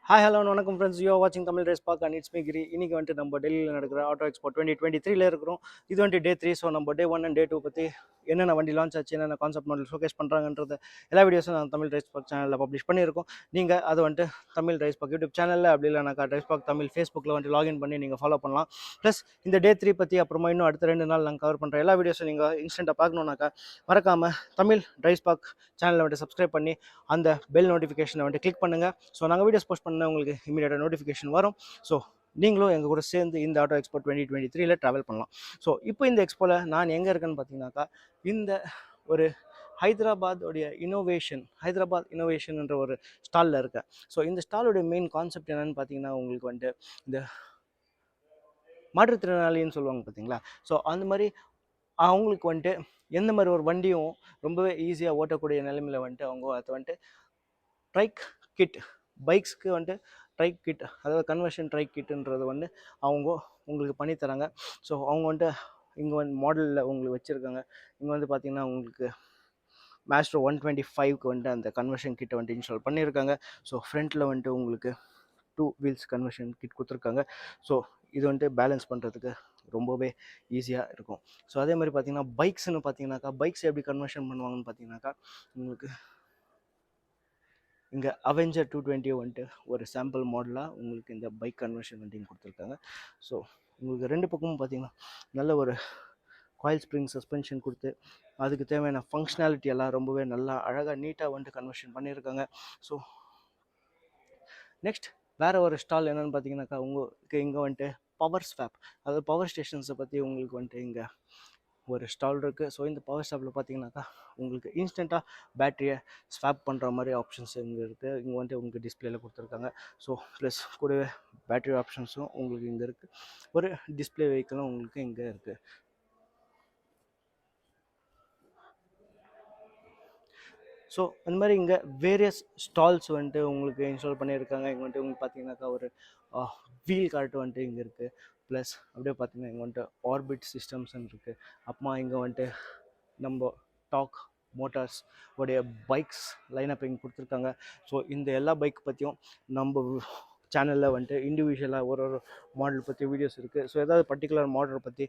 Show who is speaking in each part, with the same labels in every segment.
Speaker 1: Hi, hello, வணக்கம் friends. You are வாட்சிங் Tamil DriveSpark and it's me Giri. இன்னைக்கு வந்துட்டு நம்ம டெல்லியில் நடக்கிற ஆட்டோ எக்ஸ்போ 2023 இருக்கிறோம். இது வந்துட்டு டே 3. ஸோ நம்ம டே 1 அண்ட் டே 2 பற்றி என்னென்ன வண்டி லான்ச் ஆச்சு, என்னென்ன கான்செப்ட் மாடல் ஷோகேஸ் பண்ணுறாங்கன்றது எல்லா வீடியோஸும் நான் தமிழ் DriveSpark சேனலில் பப்ளிஷ் பண்ணியிருக்கோம். நீங்கள் அதை வந்துட்டு தமிழ் DriveSpark யூடியூப் சேனலில் அப்படி இல்லைனாக்கா DriveSpark தமிழ் ஃபேஸ்புக்கில் வந்துட்டு லாகின் பண்ணி நீங்கள் ஃபாலோ பண்ணலாம். ப்ளஸ் இந்த டே 3 பற்றி அப்புறமா இன்னும் அடுத்த 2 நாள் நாங்கள் கவர் பண்ணுற எல்லா வீடியோஸும் நீங்கள் இன்ஸ்டண்ட்டாக பார்க்கணுன்னாக்கா மறக்காமல் தமிழ் DriveSpark சேனலை வந்துட்டு சப்ஸ்கிரைப் பண்ணி அந்த பெல் நோட்டிஃபிகேஷனை வந்துட்டு கிளிக் பண்ணுங்கள். ஸோ நாங்கள் வீடியோஸ் போஸ்ட் பண்ண உங்களுக்கு இமீடியட்டாக நோட்டிஃபிகேஷன் வரும். ஸோ நீங்களும் எங்கள் கூட சேர்ந்து இந்த ஆட்டோ எக்ஸ்போ 2023 ட்ராவல் பண்ணலாம். ஸோ இப்போ இந்த எக்ஸ்போவில் நான் எங்கே இருக்கேன்னு பார்த்தீங்கன்னாக்கா இந்த ஒரு ஹைதராபாத் இனோவேஷன்ன்ற ஒரு ஸ்டாலில் இருக்கேன். ஸோ இந்த ஸ்டாலோடைய மெயின் கான்செப்ட் என்னென்னு பார்த்தீங்கன்னா உங்களுக்கு வந்துட்டு இந்த மாற்றுத்திறனாளின்னு சொல்லுவாங்க பார்த்தீங்களா. ஸோ அந்த மாதிரி அவங்களுக்கு வந்துட்டு எந்த மாதிரி ஒரு வண்டியும் ரொம்பவே ஈஸியாக ஓட்டக்கூடிய நிலைமையில் வந்துட்டு அவங்க அதை வந்துட்டு ட்ரைக் கிட் பைக்ஸ்க்கு வந்துட்டு ட்ரைக் கிட், அதாவது கன்வர்ஷன் ட்ரைக் கிட்டுன்றது வந்து அவங்க உங்களுக்கு பண்ணித்தராங்க. ஸோ அவங்க வந்துட்டு இங்கே வந்து மாடலில் உங்களுக்கு வச்சுருக்காங்க. இங்கே வந்து பார்த்திங்கன்னா உங்களுக்கு மேஸ்ட்ரோ 125க்கு வந்துட்டு அந்த கன்வர்ஷன் கிட்டை வந்துட்டு இன்ஸ்டால் பண்ணியிருக்காங்க. ஸோ ஃப்ரண்ட்டில் வந்துட்டு உங்களுக்கு 2 வீல்ஸ் கன்வர்ஷன் கிட் கொடுத்துருக்காங்க. ஸோ இது வந்துட்டு பேலன்ஸ் பண்ணுறதுக்கு ரொம்பவே ஈஸியாக இருக்கும். ஸோ அதே மாதிரி பார்த்திங்கன்னா பைக்ஸ்னு பார்த்தீங்கன்னாக்கா பைக்ஸ் எப்படி கன்வர்ஷன் பண்ணுவாங்கன்னு பார்த்தீங்கன்னாக்கா உங்களுக்கு இங்கே அவெஞ்சர் 220 வந்துட்டு ஒரு சாம்பிள் மாடலாக உங்களுக்கு இந்த பைக் கன்வர்ஷன் வந்துட்டு கொடுத்துருக்காங்க. ஸோ உங்களுக்கு ரெண்டு பக்கமும் பார்த்திங்கன்னா நல்ல ஒரு காயில் ஸ்ப்ரிங் சஸ்பென்ஷன் கொடுத்து அதுக்கு தேவையான ஃபங்க்ஷனாலிட்டி எல்லாம் ரொம்பவே நல்லா அழகாக நீட்டாக வந்துட்டு கன்வர்ஷன் பண்ணியிருக்காங்க. ஸோ நெக்ஸ்ட் வேறு ஒரு ஸ்டால் என்னென்னு பார்த்தீங்கன்னாக்கா உங்களுக்கு இங்கே வந்துட்டு பவர் ஸ்வாப், அதாவது பவர் ஸ்டேஷன்ஸை பற்றி உங்களுக்கு வந்துட்டு இங்கே ஒரு ஸ்டால் இருக்குது. ஸோ இந்த பவர் ஸ்வாப்பில் பார்த்தீங்கன்னாக்கா உங்களுக்கு இன்ஸ்டண்ட்டாக பேட்டரியை ஸ்வாப் பண்ணுற மாதிரி ஆப்ஷன்ஸ் இங்கே இருக்குது. இங்கே வந்துட்டு உங்களுக்கு டிஸ்பிளேயில் கொடுத்துருக்காங்க. ஸோ ப்ளஸ் கூடவே பேட்டரி ஆப்ஷன்ஸும் உங்களுக்கு இங்கே இருக்குது. ஒரு டிஸ்பிளே வெஹிக்கிளும் உங்களுக்கு இங்கே இருக்குது. ஸோ அந்த மாதிரி இங்கே வேரியஸ் ஸ்டால்ஸ் வந்துட்டு உங்களுக்கு இன்ஸ்டால் பண்ணியிருக்காங்க. இங்கே வந்துட்டு உங்களுக்கு பார்த்தீங்கன்னாக்கா ஒரு வீல் கார்ட்டு வந்துட்டு இங்கே இருக்குது. ப்ளஸ் அப்படியே பார்த்தீங்கன்னா இங்கே வந்துட்டு ஆர்பிட் சிஸ்டம்ஸ்ன்னு இருக்குது. அப்புறமா இங்கே வந்துட்டு நம்ம டாக் மோட்டார்ஸ் உடைய பைக்ஸ் லைனப் இங்கே கொடுத்துருக்காங்க. ஸோ இந்த எல்லா பைக் பற்றியும் நம்ம சேனலில் வந்துட்டு இண்டிவிஜுவலாக ஒரு மாடல் பற்றி வீடியோஸ் இருக்குது. ஸோ ஏதாவது பர்டிகுலர் மாடலை பற்றி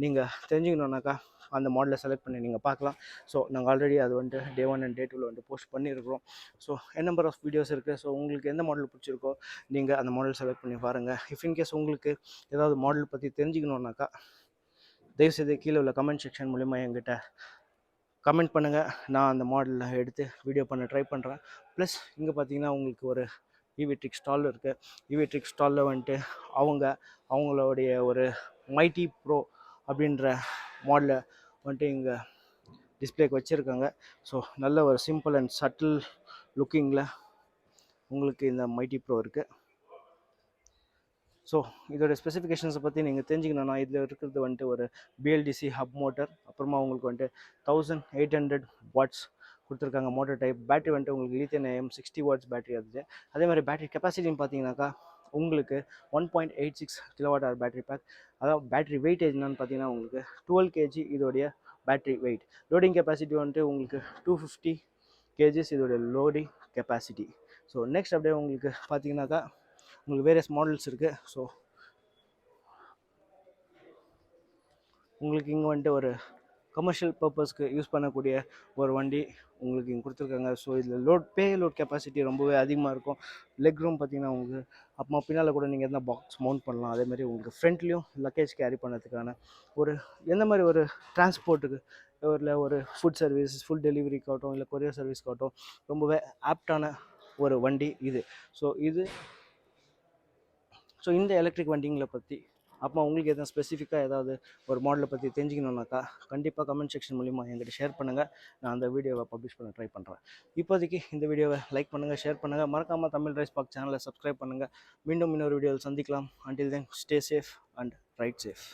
Speaker 1: நீங்கள் தெரிஞ்சுக்கணுன்னாக்கா அந்த மாடலை செலக்ட் பண்ணி நீங்கள் பார்க்கலாம். ஸோ நாங்கள் ஆல்ரெடி அது வந்துட்டு டே 1 அண்ட் டே 2வில் வந்துட்டு போஸ்ட் பண்ணியிருக்கிறோம். ஸோ நம்பர் ஆஃப் வீடியோஸ் இருக்குது. ஸோ உங்களுக்கு எந்த மாடல் பிடிச்சிருக்கோ நீங்கள் அந்த மாடல் செலக்ட் பண்ணி பாருங்கள். இஃப் இன்கேஸ் உங்களுக்கு ஏதாவது மாடல் பற்றி தெரிஞ்சுக்கணுன்னாக்கா தயவுசெய்து கீழே உள்ள கமெண்ட் செக்ஷன் மூலிமா என்கிட்ட கமெண்ட் பண்ணுங்கள். நான் அந்த மாடலில் எடுத்து வீடியோ பண்ண ட்ரை பண்ணுறேன். ப்ளஸ் இங்கே பார்த்தீங்கன்னா உங்களுக்கு ஒரு ஈவிட்ரிக் ஸ்டால் இருக்குது. ஈவிட்ரிக் ஸ்டாலில் வந்துட்டு அவங்களுடைய ஒரு மைட்டி ப்ரோ அப்படின்ற மாடலை வந்துட்டு இங்கே டிஸ்பிளேக்கு வச்சுருக்காங்க. ஸோ நல்ல ஒரு சிம்பிள் அண்ட் சட்டில் லுக்கிங்கில் உங்களுக்கு இந்த மைட்டி ப்ரோ இருக்குது. ஸோ இதோட ஸ்பெசிஃபிகேஷன்ஸை பற்றி நீங்கள் தெரிஞ்சுக்கணுன்னா இதில் இருக்கிறது வந்துட்டு ஒரு பிஎல்டிசி ஹப் மோட்டர், அப்புறமா உங்களுக்கு வந்துட்டு 1800 வாட்ஸ் கொடுத்துருக்காங்க மோட்டர் டைப். பேட்டரி வந்துட்டு உங்களுக்கு லித்தியம் அயன் 60 வாட்ஸ் பேட்டரி. அதே மாதிரி பேட்டரி கெப்பாசிட்டின்னு பார்த்தீங்கன்னாக்கா உங்களுக்கு 1.86 kWh பேட்டரி பேக். அதாவது பேட்டரி வெயிட்டேஜ் என்னன்னு பார்த்தீங்கன்னா உங்களுக்கு 12 kg இதோடைய பேட்டரி வெயிட். லோடிங் கெப்பாசிட்டி வந்துட்டு உங்களுக்கு 250 kgs இதோடைய லோடிங் கெப்பாசிட்டி. ஸோ நெக்ஸ்ட் அப்படியே உங்களுக்கு பார்த்தீங்கன்னாக்கா உங்களுக்கு வேரியஸ் மாடல்ஸ் இருக்குது. ஸோ உங்களுக்கு இங்கே வந்துட்டு ஒரு கமர்ஷியல் பர்பஸ்க்கு யூஸ் பண்ணக்கூடிய ஒரு வண்டி உங்களுக்கு இங்கே கொடுத்துருக்காங்க. ஸோ இதில் லோட் கெப்பாசிட்டி ரொம்பவே அதிகமாக இருக்கும். லெக் ரூம் பார்த்தீங்கன்னா உங்களுக்கு அப்புறமா பின்னால் கூட நீங்கள் எதனா பாக்ஸ் மவுண்ட் பண்ணலாம். அதேமாதிரி உங்களுக்கு ஃப்ரண்ட்லேயும் லக்கேஜ் கேரி பண்ணுறதுக்கான ஒரு எந்த மாதிரி ஒரு டிரான்ஸ்போர்ட்டுக்கு இல்லை ஒரு ஃபுட் சர்வீஸ், ஃபுட் டெலிவரிக்காகட்டும் இல்லை கொரியர் சர்வீஸ்க்காகட்டும் ரொம்பவே ஆப்டான ஒரு வண்டி இது. ஸோ இந்த எலக்ட்ரிக் வண்டிங்களை பற்றி அப்போ உங்களுக்கு எதாவது ஸ்பெசிஃபிக்காக ஏதாவது ஒரு மாடலை பற்றி தெரிஞ்சுக்கணுன்னாக்கா கண்டிப்பாக கமெண்ட் செக்ஷன் மூலிமா என்கிட்ட ஷேர் பண்ணுங்கள். நான் அந்த வீடியோவை பப்ளிஷ் பண்ண ட்ரை பண்ணுறேன். இப்போதைக்கு இந்த வீடியோவை லைக் பண்ணுங்கள், ஷேர் பண்ணுங்கள், மறக்காமல் தமிழ் DriveSpark சேனலை சப்ஸ்கிரைப் பண்ணுங்கள். மீண்டும் இன்னொரு வீடியோவில் சந்திக்கலாம். Until then stay safe and right safe.